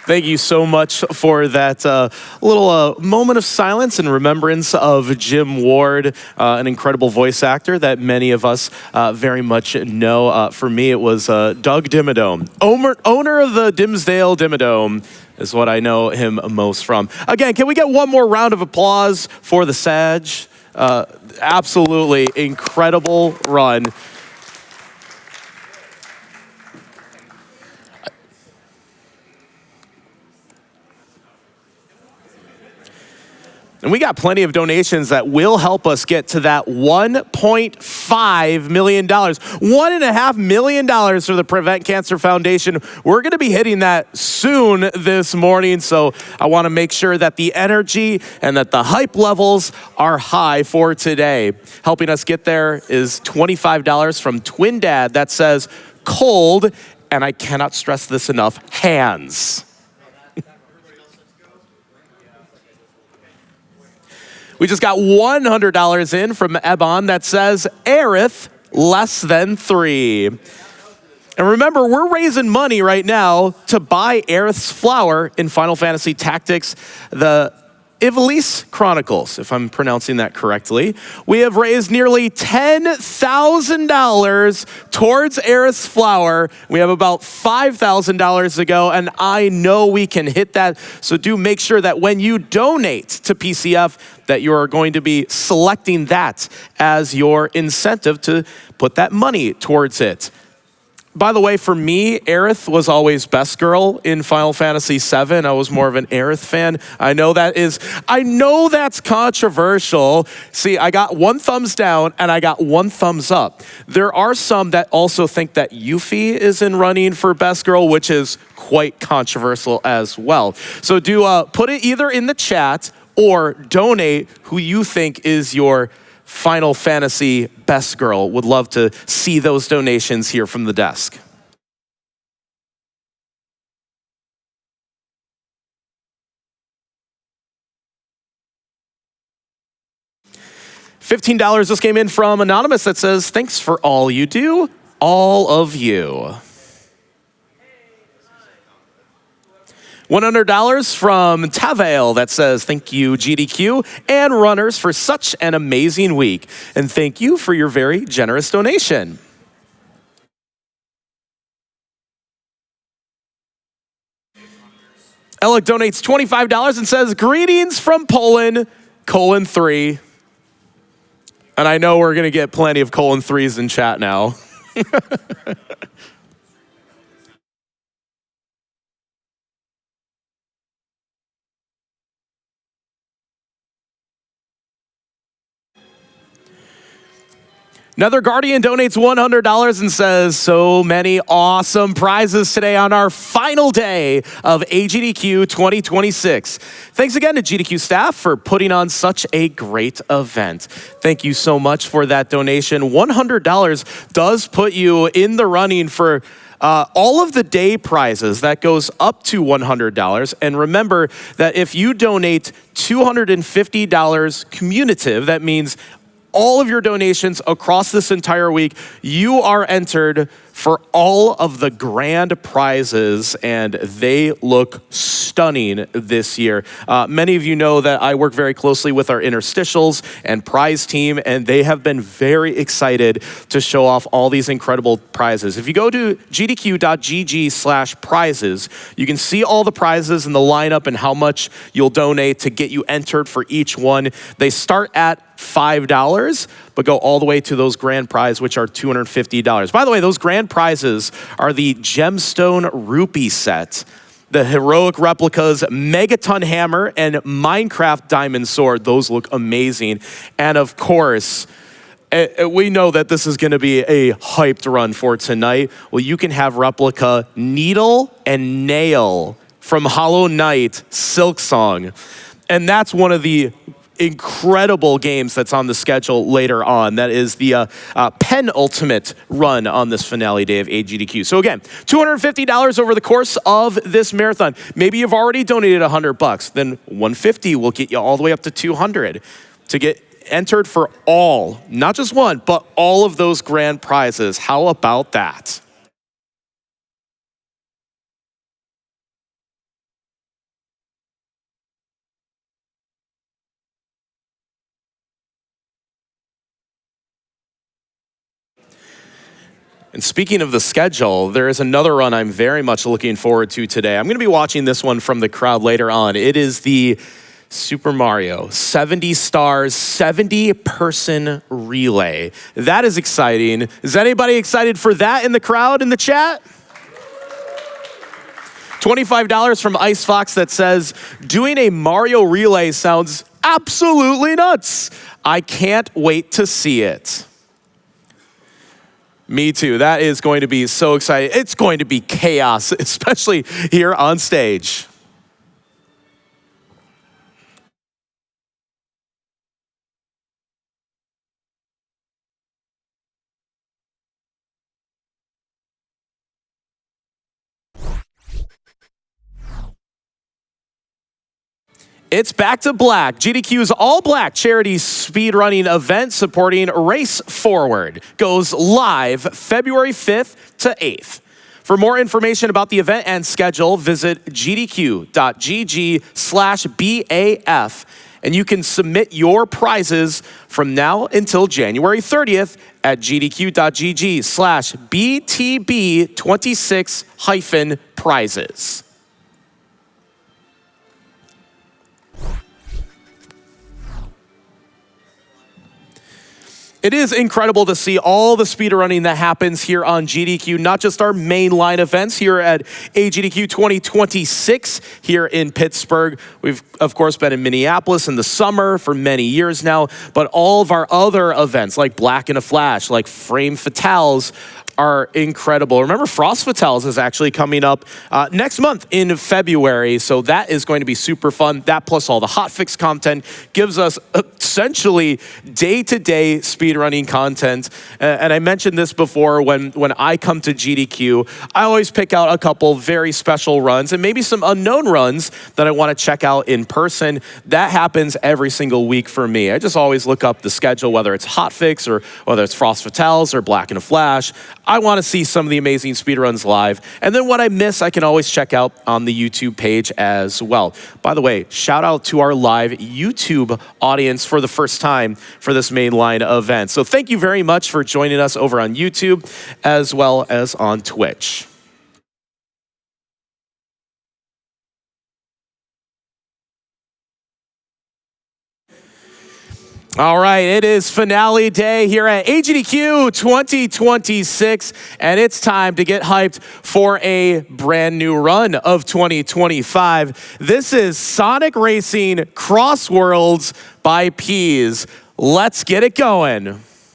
Thank you so much for that little moment of silence in remembrance of Jim Ward, an incredible voice actor that many of us very much know. For me, it was Doug Dimmadome, owner of the Dimsdale Dimmadome, is what I know him most from. Again, can we get one more round of applause for the Sag? Absolutely incredible run. And we got plenty of donations that will help us get to that $1.5 million. $1.5 million for the Prevent Cancer Foundation. We're going to be hitting that soon this morning, so I want to make sure that the energy and that the hype levels are high for today. Helping us get there is $25 from Twin Dad that says cold, and I cannot stress this enough, hands. We just got $100 in from Ebon that says Aerith less than 3. And remember, we're raising money right now to buy Aerith's flower in Final Fantasy Tactics, the Ivalice Chronicles, if I'm pronouncing that correctly. We have raised nearly $10,000 towards Aerith's flower. We have about $5,000 to go, and I know we can hit that. So do make sure that when you donate to PCF, that you are going to be selecting that as your incentive to put that money towards it. By the way, for me, Aerith was always best girl in Final Fantasy VII. I was more of an Aerith fan. I know that's controversial. See, I got one thumbs down and I got one thumbs up. There are some that also think that Yuffie is in running for best girl, which is quite controversial as well. So do put it either in the chat or donate who you think is your Final Fantasy best girl. Would love to see those donations here from the desk. $15 just came in from Anonymous that says, thanks for all you do, all of you. $100 from Tavail that says, thank you, GDQ and runners, for such an amazing week. And thank you for your very generous donation. Alec donates $25 and says, greetings from Poland, :3. And I know we're going to get plenty of :3s in chat now. Another Guardian donates $100 and says, so many awesome prizes today on our final day of AGDQ 2026. Thanks again to GDQ staff for putting on such a great event. Thank you so much for that donation. $100 does put you in the running for all of the day prizes. That goes up to $100. And remember that if you donate $250 cumulative, that means all of your donations across this entire week, you are entered for all of the grand prizes, and they look stunning this year. Many of you know that I work very closely with our interstitials and prize team, and they have been very excited to show off all these incredible prizes. If you go to gdq.gg/prizes, you can see all the prizes and the lineup and how much you'll donate to get you entered for each one. They start at $5, but go all the way to those grand prize, which are $250. By the way, those grand prizes are the Gemstone Rupee set, the Heroic Replicas Megaton Hammer, and Minecraft Diamond Sword. Those look amazing. And of course, we know that this is going to be a hyped run for tonight. Well, you can have replica Needle and Nail from Hollow Knight Silksong. And that's one of the incredible games that's on the schedule later on. That is the penultimate run on this finale day of AGDQ. So again, $250 over the course of this marathon. Maybe you've already donated $100, then $150 will get you all the way up to $200 to get entered for all, not just one, but all of those grand prizes. How about that? And speaking of the schedule, there is another run I'm very much looking forward to today. I'm going to be watching this one from the crowd later on. It is the Super Mario 70 stars, 70-person relay. That is exciting. Is anybody excited for that in the crowd, in the chat? $25 from Ice Fox that says, doing a Mario relay sounds absolutely nuts. I can't wait to see it. Me too. That is going to be so exciting. It's going to be chaos, especially here on stage. It's back to black. GDQ's All Black charity speedrunning event supporting Race Forward goes live February 5th to 8th. For more information about the event and schedule, visit gdq.gg/BAF, and you can submit your prizes from now until January 30th at gdq.gg/BTB26-prizes. It is incredible to see all the speedrunning that happens here on GDQ, not just our mainline events here at AGDQ 2026 here in Pittsburgh. We've, of course, been in Minneapolis in the summer for many years now, but all of our other events like Black in a Flash, like Frame Fatales, are incredible. Remember, Frost Fatales is actually coming up next month in February, so that is going to be super fun. That plus all the hotfix content gives us essentially day-to-day speedrunning content. And I mentioned this before, when I come to GDQ, I always pick out a couple very special runs and maybe some unknown runs that I want to check out in person. That happens every single week for me. I just always look up the schedule, whether it's hotfix or whether it's Frost Fatales or Black in a Flash. I want to see some of the amazing speedruns live. And then what I miss, I can always check out on the YouTube page as well. By the way, shout out to our live YouTube audience for the first time for this mainline event. So thank you very much for joining us over on YouTube as well as on Twitch. All right, it is finale day here at AGDQ 2026, and it's time to get hyped for a brand new run of 2025. This is Sonic Racing Cross Worlds by Peas. Let's get it going.